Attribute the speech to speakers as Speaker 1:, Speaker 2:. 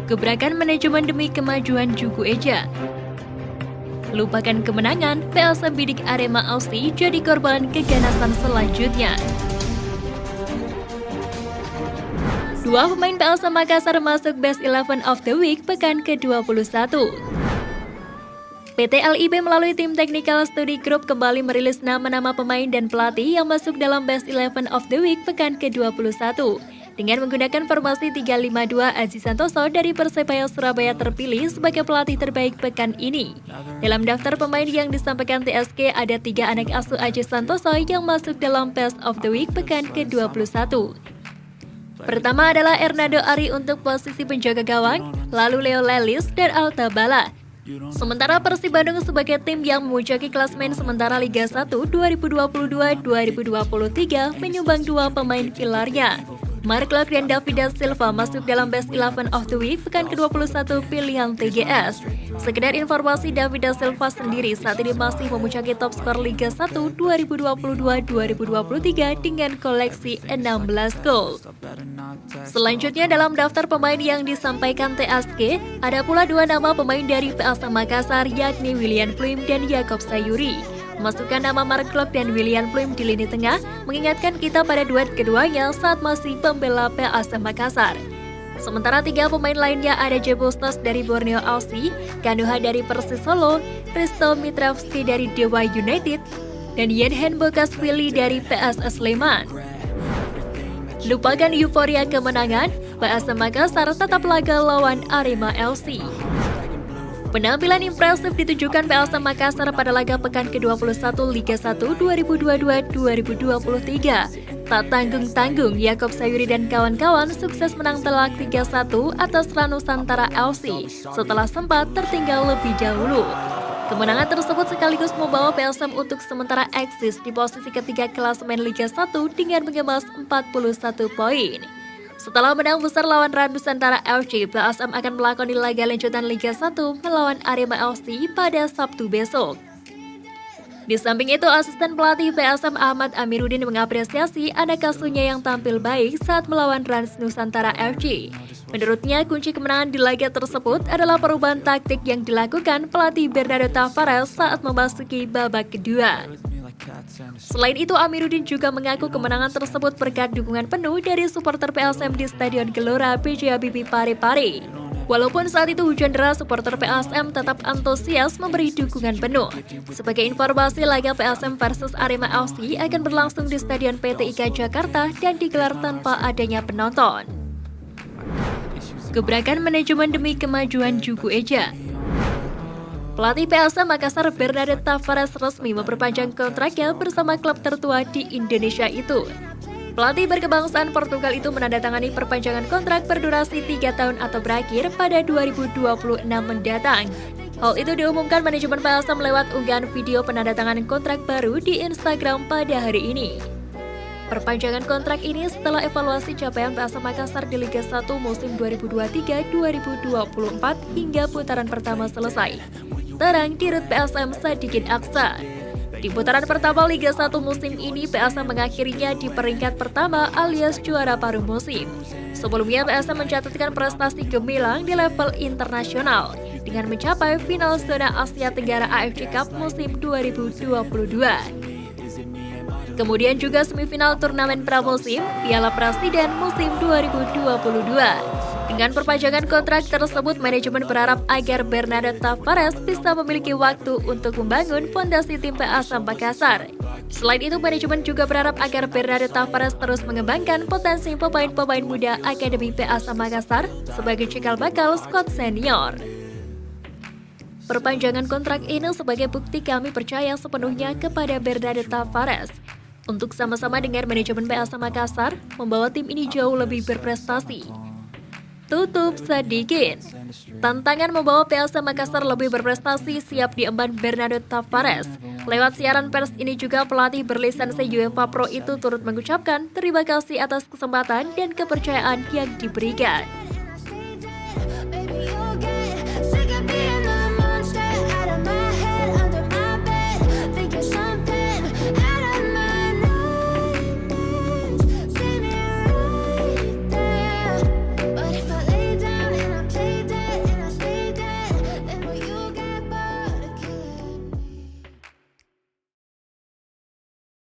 Speaker 1: Gebrakan manajemen demi kemajuan Juku Eja. Lupakan kemenangan, PSM bidik Arema Aussie jadi korban keganasan selanjutnya. Dua pemain PSM Makassar masuk Best 11 of the Week pekan ke-21. PT LIB melalui tim Technical Study Group kembali merilis nama-nama pemain dan pelatih yang masuk dalam Best 11 of the Week pekan ke-21. Dengan menggunakan formasi 352, Aji Santoso dari Persebaya Surabaya terpilih sebagai pelatih terbaik pekan ini. Dalam daftar pemain yang disampaikan TSG ada 3 anak asuh Aji Santoso yang masuk dalam Best of the Week pekan ke-21. Pertama adalah Hernando Ari untuk posisi penjaga gawang, lalu Leo Lelis dan Alta Bala. Sementara Persib Bandung sebagai tim yang memuncaki klasemen sementara Liga 1 2022-2023 menyumbang 2 pemain pilarnya. Mark Locke dan David Da Silva masuk dalam Best 11 of the Week pekan ke-21 pilihan TGS. Sekedar informasi, David Da Silva sendiri saat ini masih memuncaki top skor Liga 1 2022-2023 dengan koleksi 16 gol. Selanjutnya dalam daftar pemain yang disampaikan TSG, ada pula 2 nama pemain dari PSM Makassar yakni William Pluim dan Yakob Sayuri. Memasukkan nama Mark Locke dan William Pluim di lini tengah mengingatkan kita pada duet keduanya saat masih pembela PSM Makassar. Sementara 3 pemain lainnya ada Jebustos dari Borneo Aussie, Kanuha dari Persis Solo, Risto Mitravski dari Dewa United, dan Yenhen Bokaswili dari PSS Sleman. Lupakan euforia kemenangan, PSM Makassar tetap laga lawan Arema FC. Penampilan impresif ditunjukkan PSM Makassar pada laga pekan ke-21 Liga 1 2022-2023. Tak tanggung-tanggung, Yakob Sayuri dan kawan-kawan sukses menang telak 3-1 atas Ranusantara FC setelah sempat tertinggal lebih dahulu. Kemenangan tersebut sekaligus membawa PSM untuk sementara eksis di posisi ketiga klasemen Liga 1 dengan mengemas 41 poin. Setelah menang besar lawan Ranusantara FC, PSM akan melakoni laga lanjutan Liga 1 melawan Arema FC pada Sabtu besok. Di samping itu, asisten pelatih PSM Ahmad Amiruddin mengapresiasi anak asuhnya yang tampil baik saat melawan Ranusantara FC. Menurutnya, kunci kemenangan di laga tersebut adalah perubahan taktik yang dilakukan pelatih Bernardo Tavares saat memasuki babak kedua. Selain itu, Amiruddin juga mengaku kemenangan tersebut berkat dukungan penuh dari supporter PSM di Stadion Gelora B.J. Habibie Parepare. Walaupun saat itu hujan deras, supporter PSM tetap antusias memberi dukungan penuh. Sebagai informasi, laga PSM versus Arema FC akan berlangsung di Stadion PT IKA Jakarta dan digelar tanpa adanya penonton. Gebrakan manajemen demi kemajuan Juku Eja. Pelatih PSM Makassar Bernardo Tavares resmi memperpanjang kontraknya bersama klub tertua di Indonesia itu. Pelatih berkebangsaan Portugal itu menandatangani perpanjangan kontrak berdurasi 3 tahun atau berakhir pada 2026 mendatang. Hal itu diumumkan manajemen PSM lewat unggahan video penandatanganan kontrak baru di Instagram pada hari ini. Perpanjangan kontrak ini setelah evaluasi capaian PSM Makassar di Liga 1 musim 2023-2024 hingga putaran pertama selesai. Terang dirut PSM Sadikin Aksa. Di putaran pertama Liga 1 musim ini, PSM mengakhirinya di peringkat pertama alias juara paruh musim. Sebelumnya, PSM mencatatkan prestasi gemilang di level internasional dengan mencapai final zona Asia Tenggara AFC Cup musim 2022. Kemudian juga semifinal turnamen pramusim Piala Presiden musim 2022. Dengan perpanjangan kontrak tersebut, manajemen berharap agar Bernardo Tavares bisa memiliki waktu untuk membangun fondasi tim PSM Makassar. Selain itu, manajemen juga berharap agar Bernardo Tavares terus mengembangkan potensi pemain-pemain muda Akademi PSM Makassar sebagai cikal bakal skuad senior. Perpanjangan kontrak ini sebagai bukti kami percaya sepenuhnya kepada Bernardo Tavares untuk sama-sama dengan manajemen PSM Makassar membawa tim ini jauh lebih berprestasi. Tutup sedikit. Tantangan membawa PSM Makassar lebih berprestasi siap diemban Bernardo Tavares. Lewat siaran pers ini juga pelatih berlisensi UEFA Pro itu turut mengucapkan terima kasih atas kesempatan dan kepercayaan yang diberikan.